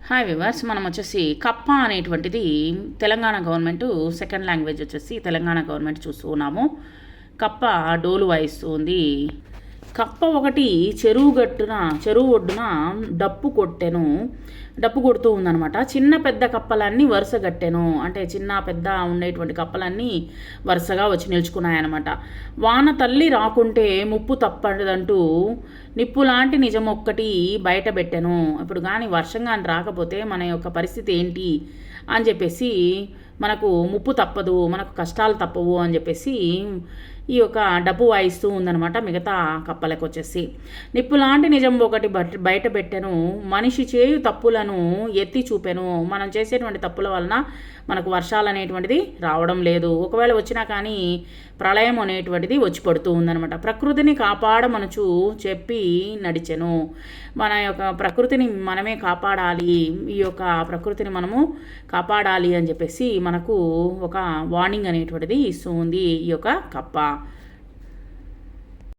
Hi viewers, మనం వచ్చేసి కప్ప అనేటువంటిది తెలంగాణ గవర్నమెంట్ సెకండ్ లాంగ్వేజ్ వచ్చేసి తెలంగాణ గవర్నమెంట్ చూస్తూ ఉన్నాము. కప్ప డోలు వాయిస్తూ ఉంది. కప్ప ఒకటి చెరువు ఒడ్డున డప్పు కొడుతూ ఉందనమాట. చిన్న పెద్ద కప్పలన్నీ వరుస గట్టెను, అంటే చిన్న పెద్ద ఉండేటువంటి కప్పలన్నీ వరుసగా వచ్చి నిల్చుకున్నాయన్నమాట. వాన తల్లి రాకుంటే ముప్పు తప్పదంటూ నిప్పు లాంటి నిజం ఒక్కటి బయట పెట్టెను. ఇప్పుడు కానీ వర్షం కానీ రాకపోతే మన యొక్క పరిస్థితి ఏంటి అని చెప్పేసి, మనకు ముప్పు తప్పదు, మనకు కష్టాలు తప్పవు అని చెప్పేసి ఈ యొక్క డప్పు వాయిస్తూ ఉందనమాట. మిగతా కప్పలకు వచ్చేసి నిప్పు లాంటి నిజం ఒకటి బయట పెట్టెను, మనిషి చేయు తప్పులను ఎత్తి చూపెను. మనం చేసేటువంటి తప్పుల వలన మనకు వర్షాలు అనేటువంటిది రావడం లేదు. ఒకవేళ వచ్చినా కానీ ప్రళయం అనేటువంటిది వచ్చి పడుతూ ఉందనమాట. ప్రకృతిని కాపాడమనుచు చెప్పి నడిచెను. మన యొక్క ప్రకృతిని మనమే కాపాడాలి, ఈ యొక్క ప్రకృతిని మనము కాపాడాలి అని చెప్పేసి మనకు ఒక వార్నింగ్ అనేటువంటిది ఇస్తూ ఉంది ఈ యొక్క కప్ప.